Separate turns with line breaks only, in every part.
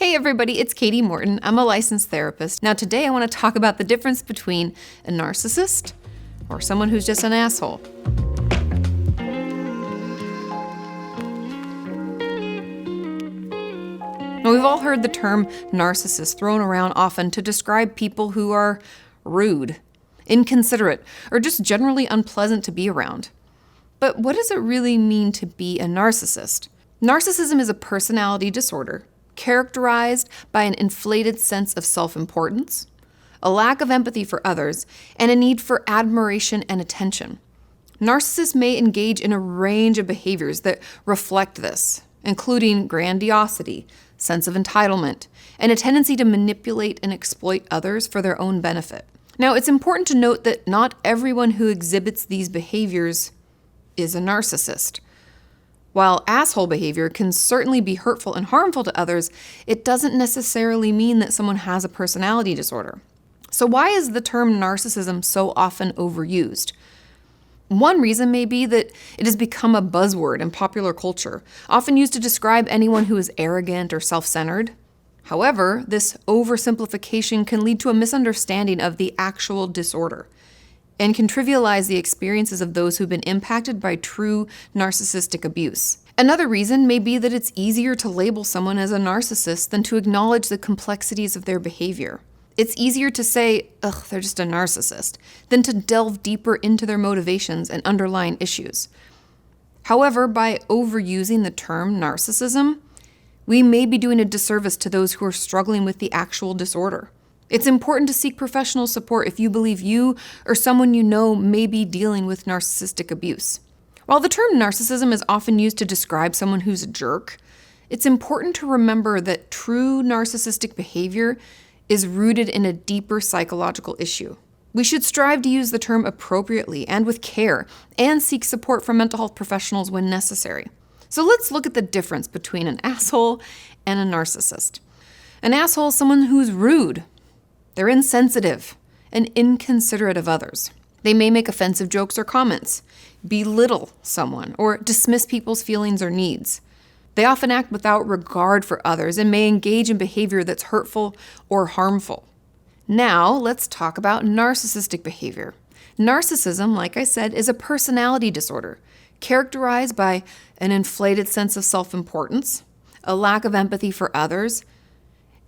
Hey everybody, it's Kati Morton. I'm a licensed therapist. Now today I want to talk about the difference between a narcissist or someone who's just an asshole. Now, we've all heard the term narcissist thrown around often to describe people who are rude, inconsiderate, or just generally unpleasant to be around. But what does it really mean to be a narcissist? Narcissism is a personality disorder characterized by an inflated sense of self-importance, a lack of empathy for others, and a need for admiration and attention. Narcissists may engage in a range of behaviors that reflect this, including grandiosity, sense of entitlement, and a tendency to manipulate and exploit others for their own benefit. Now, it's important to note that not everyone who exhibits these behaviors is a narcissist. While asshole behavior can certainly be hurtful and harmful to others, it doesn't necessarily mean that someone has a personality disorder. So why is the term narcissism so often overused? One reason may be that it has become a buzzword in popular culture, often used to describe anyone who is arrogant or self-centered. However, this oversimplification can lead to a misunderstanding of the actual disorder and can trivialize the experiences of those who've been impacted by true narcissistic abuse. Another reason may be that it's easier to label someone as a narcissist than to acknowledge the complexities of their behavior. It's easier to say, ugh, they're just a narcissist, than to delve deeper into their motivations and underlying issues. However, by overusing the term narcissism, we may be doing a disservice to those who are struggling with the actual disorder. It's important to seek professional support if you believe you or someone you know may be dealing with narcissistic abuse. While the term narcissism is often used to describe someone who's a jerk, it's important to remember that true narcissistic behavior is rooted in a deeper psychological issue. We should strive to use the term appropriately and with care, and seek support from mental health professionals when necessary. So let's look at the difference between an asshole and a narcissist. An asshole is someone who's rude. They're insensitive and inconsiderate of others. They may make offensive jokes or comments, belittle someone, or dismiss people's feelings or needs. They often act without regard for others and may engage in behavior that's hurtful or harmful. Now, let's talk about narcissistic behavior. Narcissism, like I said, is a personality disorder characterized by an inflated sense of self-importance, a lack of empathy for others,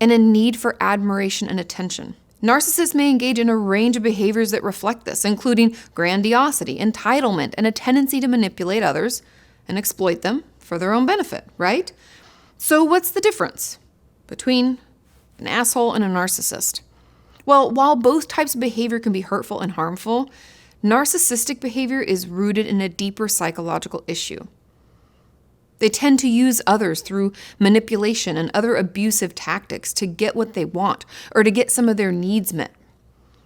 and a need for admiration and attention. Narcissists may engage in a range of behaviors that reflect this, including grandiosity, entitlement, and a tendency to manipulate others and exploit them for their own benefit, right? So what's the difference between an asshole and a narcissist? Well, while both types of behavior can be hurtful and harmful, narcissistic behavior is rooted in a deeper psychological issue. They tend to use others through manipulation and other abusive tactics to get what they want or to get some of their needs met.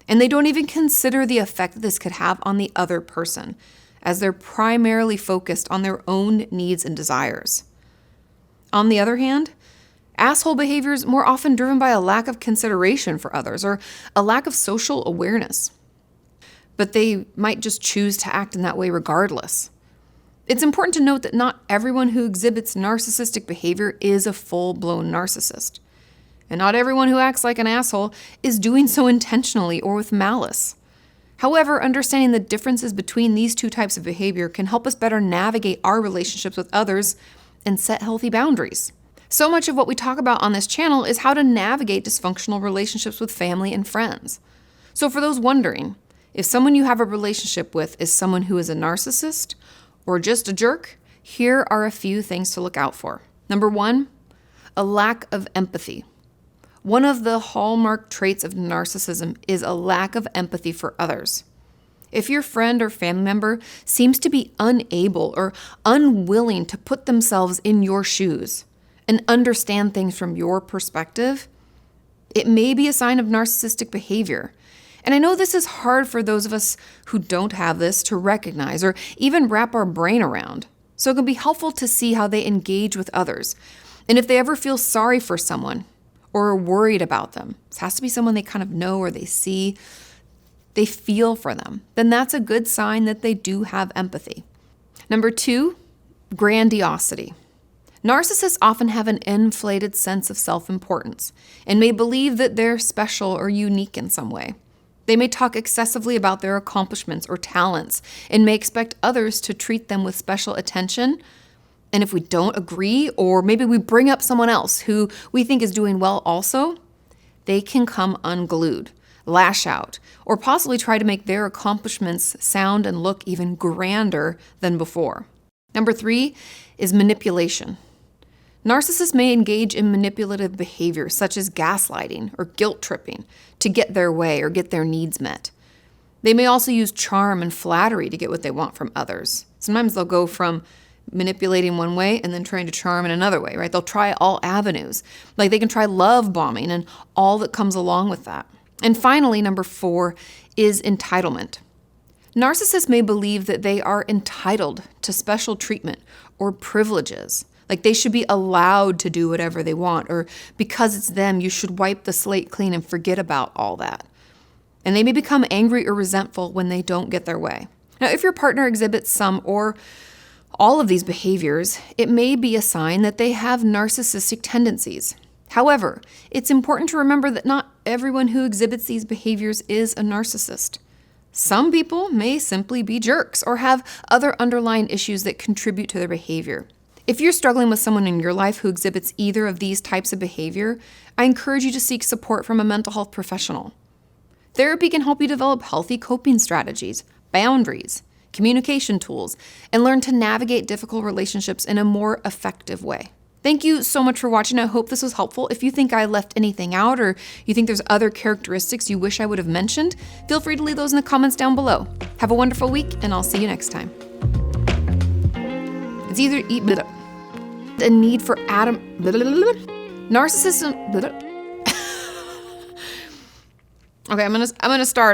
And they don't even consider the effect this could have on the other person, as they're primarily focused on their own needs and desires. On the other hand, asshole behavior is more often driven by a lack of consideration for others or a lack of social awareness. But they might just choose to act in that way regardless. It's important to note that not everyone who exhibits narcissistic behavior is a full-blown narcissist. And not everyone who acts like an asshole is doing so intentionally or with malice. However, understanding the differences between these two types of behavior can help us better navigate our relationships with others and set healthy boundaries. So much of what we talk about on this channel is how to navigate dysfunctional relationships with family and friends. So for those wondering, if someone you have a relationship with is someone who is a narcissist or just a jerk, here are a few things to look out for. Number one, a lack of empathy. One of the hallmark traits of narcissism is a lack of empathy for others. If your friend or family member seems to be unable or unwilling to put themselves in your shoes and understand things from your perspective, it may be a sign of narcissistic behavior. And I know this is hard for those of us who don't have this to recognize or even wrap our brain around. So it can be helpful to see how they engage with others. And if they ever feel sorry for someone or are worried about them, this has to be someone they kind of know or they see, they feel for them, then that's a good sign that they do have empathy. Number two, grandiosity. Narcissists often have an inflated sense of self-importance and may believe that they're special or unique in some way. They may talk excessively about their accomplishments or talents and may expect others to treat them with special attention. And if we don't agree, or maybe we bring up someone else who we think is doing well also, they can come unglued, lash out, or possibly try to make their accomplishments sound and look even grander than before. Number 3 is manipulation. Narcissists may engage in manipulative behavior such as gaslighting or guilt tripping to get their way or get their needs met. They may also use charm and flattery to get what they want from others. Sometimes they'll go from manipulating one way and then trying to charm in another way, right? They'll try all avenues. Like they can try love bombing and all that comes along with that. And finally, number 4 is entitlement. Narcissists may believe that they are entitled to special treatment or privileges. Like they should be allowed to do whatever they want, or because it's them, you should wipe the slate clean and forget about all that. And they may become angry or resentful when they don't get their way. Now, if your partner exhibits some or all of these behaviors, it may be a sign that they have narcissistic tendencies. However, it's important to remember that not everyone who exhibits these behaviors is a narcissist. Some people may simply be jerks or have other underlying issues that contribute to their behavior. If you're struggling with someone in your life who exhibits either of these types of behavior, I encourage you to seek support from a mental health professional. Therapy can help you develop healthy coping strategies, boundaries, communication tools, and learn to navigate difficult relationships in a more effective way. Thank you so much for watching. I hope this was helpful. If you think I left anything out or you think there's other characteristics you wish I would have mentioned, feel free to leave those in the comments down below. Have a wonderful week, and I'll see you next time. It's either a need for narcissism. Okay, I'm gonna start.